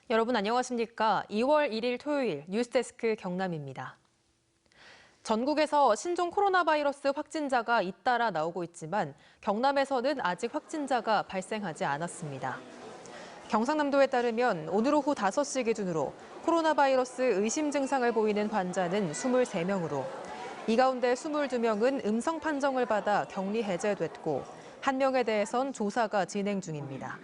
여러분 안녕하십니까? 2월 1일 토요일 뉴스데스크 경남입니다. 전국에서 신종 코로나 바이러스 확진자가 잇따라 나오고 있지만 경남에서는 아직 확진자가 발생하지 않았습니다. 경상남도에 따르면 오늘 오후 5시 기준으로 코로나 바이러스 의심 증상을 보이는 환자는 23명으로 이 가운데 22명은 음성 판정을 받아 격리 해제됐고 1명에 대해선 조사가 진행 중입니다.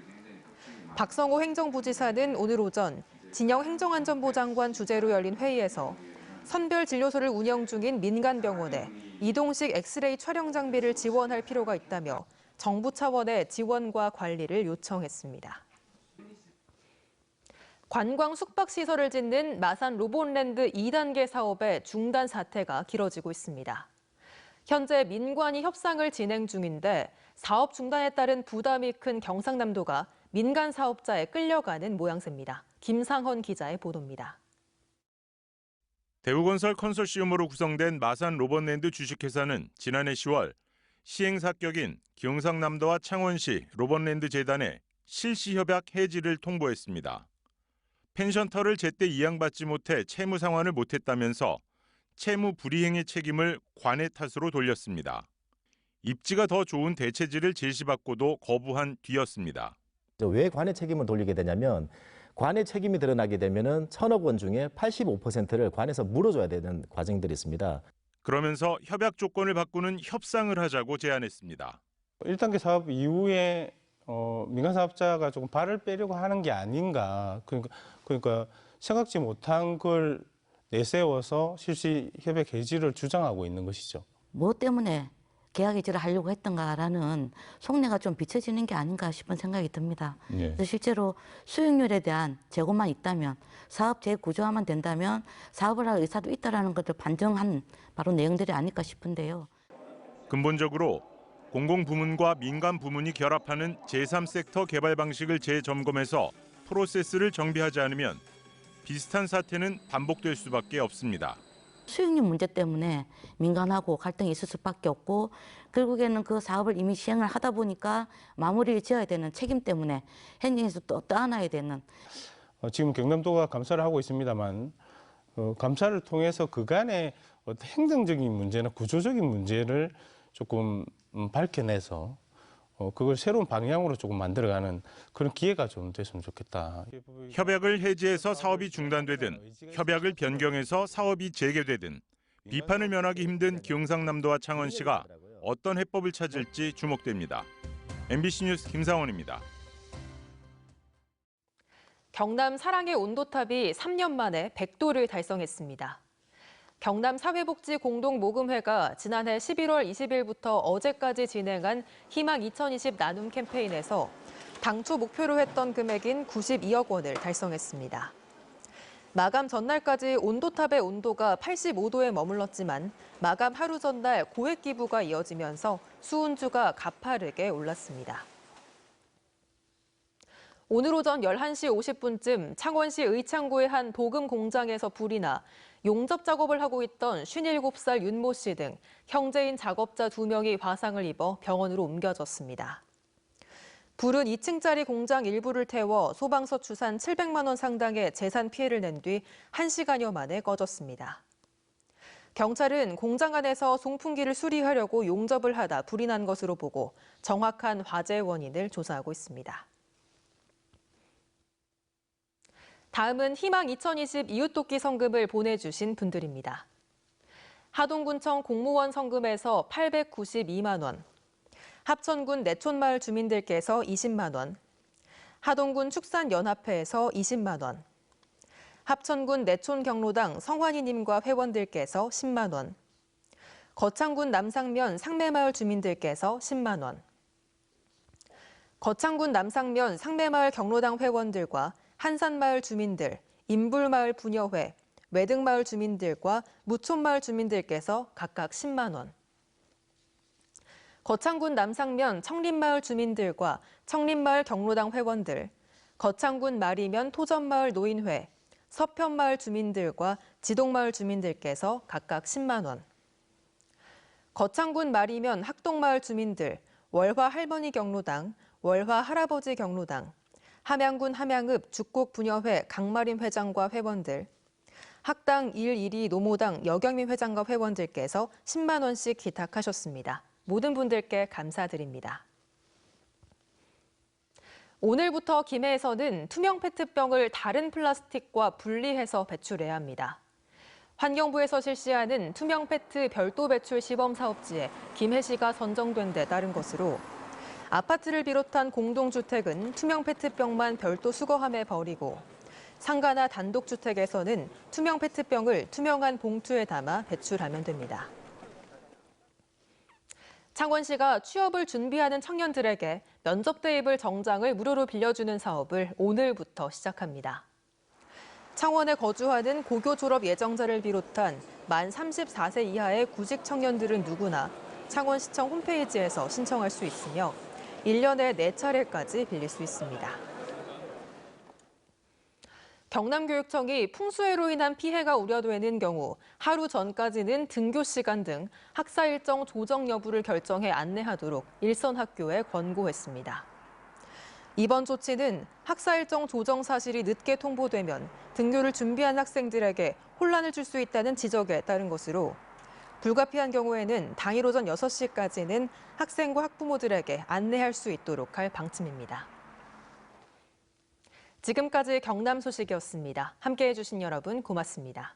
박성호 행정부지사는 오늘 오전 진영 행정안전부 장관 주재로 열린 회의에서 선별진료소를 운영 중인 민간병원에 이동식 엑스레이 촬영 장비를 지원할 필요가 있다며 정부 차원의 지원과 관리를 요청했습니다. 관광 숙박시설을 짓는 마산 로봇랜드 2단계 사업의 중단 사태가 길어지고 있습니다. 현재 민관이 협상을 진행 중인데 사업 중단에 따른 부담이 큰 경상남도가 민간 사업자에 끌려가는 모양새입니다. 김상헌 기자의 보도입니다. 대우건설 컨소시엄으로 구성된 마산 로봇랜드 주식회사는 지난해 10월 시행사격인 경상남도와 창원시 로봇랜드 재단에 실시협약 해지를 통보했습니다. 펜션터를 제때 이양받지 못해 채무 상환을 못했다면서 채무 불이행의 책임을 관의 탓으로 돌렸습니다. 입지가 더 좋은 대체지를 제시받고도 거부한 뒤였습니다. 왜 관의 책임을 돌리게 되냐면 관의 책임이 드러나게 되면은 1,000억 원 중에 85%를 관에서 물어줘야 되는 과정들이 있습니다. 그러면서 협약 조건을 바꾸는 협상을 하자고 제안했습니다. 1단계 사업 이후에 민간 사업자가 조금 발을 빼려고 하는 게 아닌가. 그러니까 생각지 못한 걸 내세워서 실시 협약 해지를 주장하고 있는 것이죠. 뭐 때문에 계약 해지를 하려고 했던가라는 속내가 좀 비춰지는 게 아닌가 싶은 생각이 듭니다. 그래서 실제로 수익률에 대한 재고만 있다면, 사업 재구조화만 된다면 사업을 할 의사도 있다는 것을 반증한 바로 내용들이 아닐까 싶은데요. 근본적으로 공공부문과 민간부문이 결합하는 제3섹터 개발 방식을 재점검해서 프로세스를 정비하지 않으면 비슷한 사태는 반복될 수밖에 없습니다. 수익률 문제 때문에 민간하고 갈등이 있을 수밖에 없고 결국에는 그 사업을 이미 시행을 하다 보니까 마무리를 지어야 되는 책임 때문에 행정에서 또 떠안아야 되는. 지금 경남도가 감사를 하고 있습니다만 감사를 통해서 그간의 어떤 행정적인 문제나 구조적인 문제를 조금 밝혀내서 그걸 새로운 방향으로 조금 만들어가는 그런 기회가 좀 됐으면 좋겠다. 협약을 해지해서 사업이 중단되든 협약을 변경해서 사업이 재개되든 비판을 면하기 힘든 경상남도와 창원시가 어떤 해법을 찾을지 주목됩니다. MBC 뉴스 김상원입니다. 경남 사랑의 온도탑이 3년 만에 100도를 달성했습니다. 경남 사회복지공동모금회가 지난해 11월 20일부터 어제까지 진행한 희망 2020 나눔 캠페인에서 당초 목표로 했던 금액인 92억 원을 달성했습니다. 마감 전날까지 온도탑의 온도가 85도에 머물렀지만 마감 하루 전날 고액 기부가 이어지면서 수은주가 가파르게 올랐습니다. 오늘 오전 11시 50분쯤 창원시 의창구의 한 도금 공장에서 불이 나 용접 작업을 하고 있던 57살 윤모 씨 등 형제인 작업자 2명이 화상을 입어 병원으로 옮겨졌습니다. 불은 2층짜리 공장 일부를 태워 소방서 추산 700만 원 상당의 재산 피해를 낸 뒤 1시간여 만에 꺼졌습니다. 경찰은 공장 안에서 송풍기를 수리하려고 용접을 하다 불이 난 것으로 보고 정확한 화재 원인을 조사하고 있습니다. 다음은 희망 2020 이웃돕기 성금을 보내주신 분들입니다. 하동군청 공무원 성금에서 892만 원, 합천군 내촌마을 주민들께서 20만 원, 하동군 축산연합회에서 20만 원, 합천군 내촌경로당 성환이님과 회원들께서 10만 원, 거창군 남상면 상매마을 주민들께서 10만 원, 거창군 남상면 상매마을 경로당 회원들과 한산마을 주민들, 인불마을 부녀회, 외등마을 주민들과 무촌마을 주민들께서 각각 10만 원. 거창군 남상면 청림마을 주민들과 청림마을 경로당 회원들, 거창군 마리면 토전마을 노인회, 서편마을 주민들과 지동마을 주민들께서 각각 10만 원. 거창군 마리면 학동마을 주민들, 월화 할머니 경로당, 월화 할아버지 경로당, 함양군 함양읍 죽곡부녀회 강마림 회장과 회원들, 학당 112 노모당 여경민 회장과 회원들께서 10만 원씩 기탁하셨습니다. 모든 분들께 감사드립니다. 오늘부터 김해에서는 투명 페트병을 다른 플라스틱과 분리해서 배출해야 합니다. 환경부에서 실시하는 투명 페트 별도 배출 시범 사업지에 김해시가 선정된 데 따른 것으로 아파트를 비롯한 공동주택은 투명 페트병만 별도 수거함에 버리고 상가나 단독주택에서는 투명 페트병을 투명한 봉투에 담아 배출하면 됩니다. 창원시가 취업을 준비하는 청년들에게 면접 대입을 정장을 무료로 빌려주는 사업을 오늘부터 시작합니다. 창원에 거주하는 고교 졸업 예정자를 비롯한 만 34세 이하의 구직 청년들은 누구나 창원시청 홈페이지에서 신청할 수 있으며 1년에 4차례까지 빌릴 수 있습니다. 경남교육청이 풍수해로 인한 피해가 우려되는 경우 하루 전까지는 등교 시간 등 학사 일정 조정 여부를 결정해 안내하도록 일선 학교에 권고했습니다. 이번 조치는 학사 일정 조정 사실이 늦게 통보되면 등교를 준비한 학생들에게 혼란을 줄 수 있다는 지적에 따른 것으로 불가피한 경우에는 당일 오전 6시까지는 학생과 학부모들에게 안내할 수 있도록 할 방침입니다. 지금까지 경남 소식이었습니다. 함께해 주신 여러분 고맙습니다.